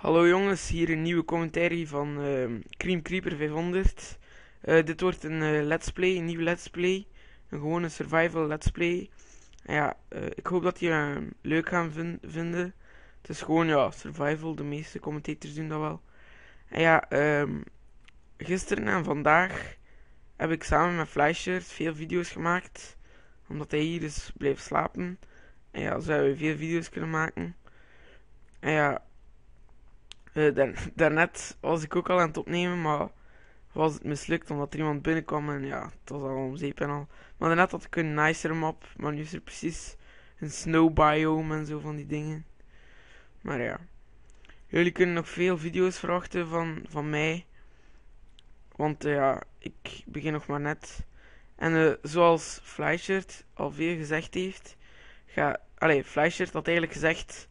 Hallo jongens, hier een nieuwe commentaar van Cream Creeper 500. Dit wordt een let's play, een nieuwe let's play. Een gewone survival let's play. En ja, ik hoop dat jullie hem leuk gaan vinden. Het is gewoon ja, survival, de meeste commentators doen dat wel. En ja, gisteren en vandaag heb ik samen met Flyshirt veel video's gemaakt. Omdat hij hier is blijven slapen. En ja, zo hebben we veel video's kunnen maken. En ja, daarnet was ik ook al aan het opnemen, maar was het mislukt omdat er iemand binnenkwam en ja, het was al om zeep en al. Maar daarnet had ik een nicer map, maar nu is er precies een snow biome en zo van die dingen. Maar ja, jullie kunnen nog veel video's verwachten van mij, want ja, ik begin nog maar net. En zoals Flyshirt al veel gezegd heeft, Flyshirt had eigenlijk gezegd,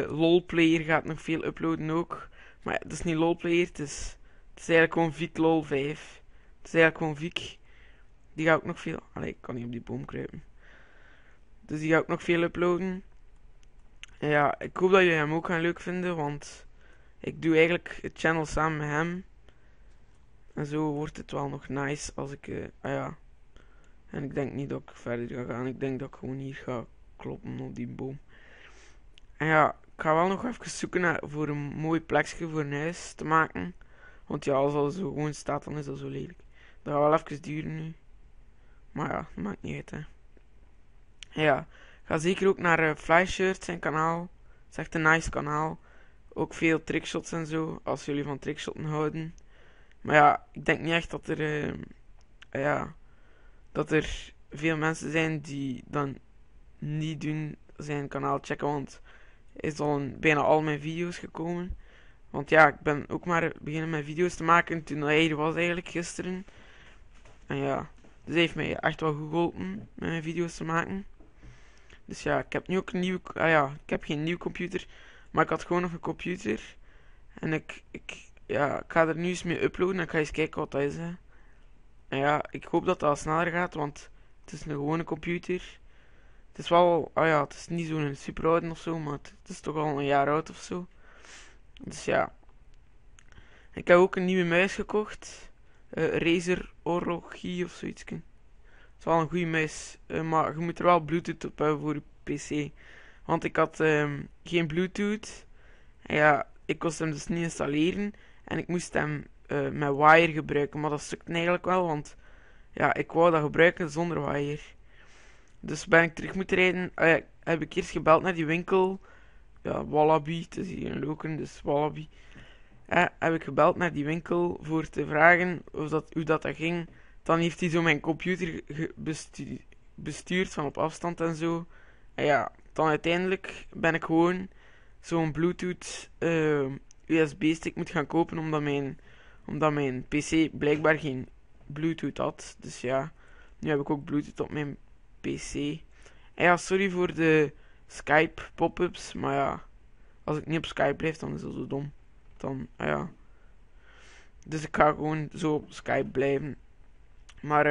LOLplayer gaat nog veel uploaden ook. Maar ja, het is niet LOLplayer, het is eigenlijk gewoon Vic LOL 5. Het is eigenlijk gewoon Vic. Die gaat ook nog veel... ik kan niet op die boom kruipen. Dus die gaat ook nog veel uploaden. En ja, ik hoop dat jullie hem ook gaan leuk vinden, want ik doe eigenlijk het channel samen met hem. En zo wordt het wel nog nice als ik... En ik denk niet dat ik verder ga gaan. Ik denk dat ik gewoon hier ga kloppen op die boom. En ja, ik ga wel nog even zoeken voor een mooi plekje voor een huis te maken. Want ja, als dat zo gewoon staat, dan is dat zo lelijk. Dat gaat wel even duren nu. Maar ja, dat maakt niet uit, hè. En ja, ga zeker ook naar Flyshirt, zijn kanaal. Het is echt een nice kanaal. Ook veel trickshots en zo, als jullie van trickshotten houden. Maar ja, ik denk niet echt dat dat er veel mensen zijn die dan niet doen zijn kanaal checken, want hij is al in bijna al mijn video's gekomen. Want ja, ik ben ook maar beginnen met video's te maken toen hij er was eigenlijk gisteren. En ja, dus hij heeft mij echt wel goed geholpen met mijn video's te maken. Dus ja, ik heb nu ook een nieuwe... ik heb geen nieuwe computer, maar ik had gewoon nog een computer. En ik ga er nu eens mee uploaden en ik ga eens kijken wat dat is, hè. En ja, ik hoop dat dat sneller gaat, want het is een gewone computer. Het is wel... het is niet zo'n super oud of zo, maar het is toch al een jaar oud of zo. Dus ja. Ik heb ook een nieuwe muis gekocht. Razer Orochi of zoiets. Het is wel een goede muis. Maar je moet er wel Bluetooth op hebben voor je PC. Want ik had geen Bluetooth. En ja, ik kon hem dus niet installeren. En ik moest hem met wire gebruiken. Maar dat stukte eigenlijk wel. Want ja, ik wou dat gebruiken zonder wire. Dus ben ik terug moeten rijden. Heb ik eerst gebeld naar die winkel. Ja, Wallaby. Het is hier in Lokeren, dus Wallaby. Heb ik gebeld naar die winkel voor te vragen hoe dat ging. Dan heeft hij zo mijn computer bestuurd van op afstand en zo. En ja, dan uiteindelijk ben ik gewoon zo'n Bluetooth USB-stick moet gaan kopen omdat mijn PC blijkbaar geen Bluetooth had. Dus ja, nu heb ik ook Bluetooth op mijn PC. En ja, sorry voor de Skype pop-ups, maar ja, als ik niet op Skype blijf, dan is dat zo dom. Dan, Dus ik ga gewoon zo op Skype blijven. Maar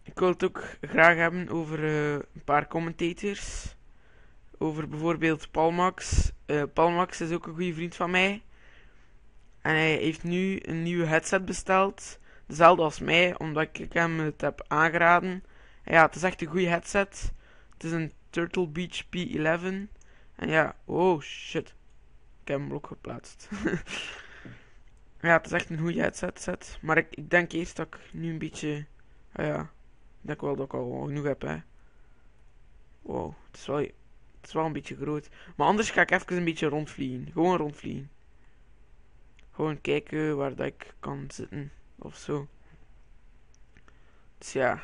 ik wil het ook graag hebben over een paar commentators. Over bijvoorbeeld Palmax. Palmax is ook een goede vriend van mij. En hij heeft nu een nieuwe headset besteld. Dezelfde als mij, omdat ik hem het heb aangeraden. En ja, het is echt een goede headset. Het is een Turtle Beach P11. En ja, oh shit. Ik heb hem blok geplaatst. Ja, het is echt een goede headset. Maar ik denk eerst dat ik nu een beetje... ik denk wel dat ik al genoeg heb, hè. Wow, het is wel een beetje groot. Maar anders ga ik even een beetje rondvliegen. Gewoon rondvliegen. Gewoon kijken waar dat ik kan zitten. Of zo. Dus ja.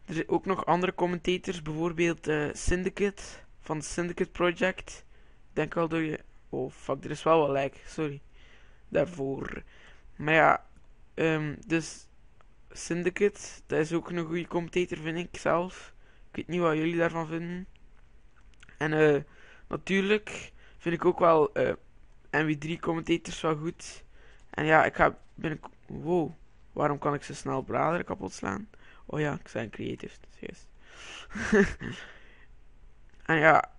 Er zijn ook nog andere commentators. Bijvoorbeeld Syndicate. Van het Syndicate Project. Ik denk wel dat je... Oh fuck, er is wel wat like. Sorry. Daarvoor. Maar ja. Dus... Syndicate. Dat is ook een goede commentator, vind ik zelf. Ik weet niet wat jullie daarvan vinden. En natuurlijk vind ik ook wel MW3 commentators wel goed. En ja, ik ga wow. Waarom kan ik zo snel bladeren kapot slaan? Oh ja, ik zijn creative. Juist. En ja,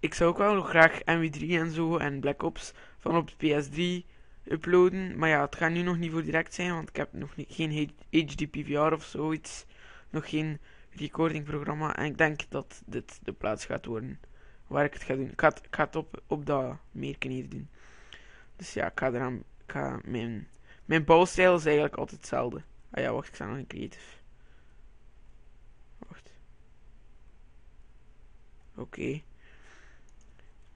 ik zou ook wel nog graag MW3 en zo en Black Ops van op de PS3 uploaden. Maar ja, het gaat nu nog niet voor direct zijn, want ik heb nog geen HDPVR of zoiets. Nog geen recordingprogramma. En ik denk dat dit de plaats gaat worden waar ik het ga doen. Ik ga het op dat merken hier doen. Dus ja, mijn bouwstijl is eigenlijk altijd hetzelfde. Ah ja, wacht, ik sta nog in creative. Wacht. Oké.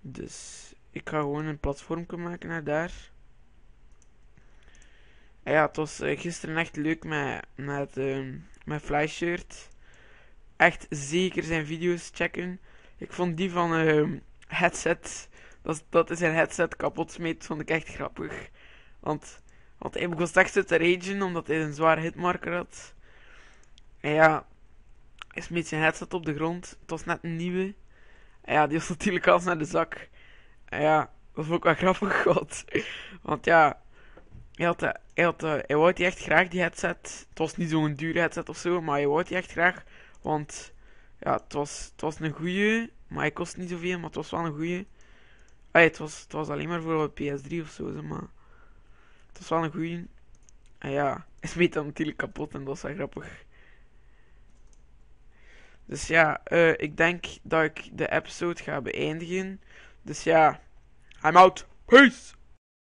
Dus ik ga gewoon een platform maken naar daar. En ja, het was gisteren echt leuk met Flyshirt. Echt zeker zijn video's checken. Ik vond die van headset. Dat is zijn headset kapot smeet, vond ik echt grappig. Want hij begon straks te ragen omdat hij een zware hitmarker had. En ja, hij smeet zijn headset op de grond. Het was net een nieuwe. En ja, die was natuurlijk al naar de zak. En ja, dat vond ik wel grappig, god. Want ja, hij wou die echt graag, die headset. Het was niet zo'n dure headset of zo, maar hij wou die echt graag. Want ja, het was een goeie, maar hij kost niet zoveel, maar het was wel een goeie. Het was alleen maar voor PS3 of zo, zeg maar. Het was wel een goeie. En ja, hij smeet dan natuurlijk kapot en dat was wel grappig. Dus ja, ik denk dat ik de episode ga beëindigen. Dus ja, I'm out. Peace!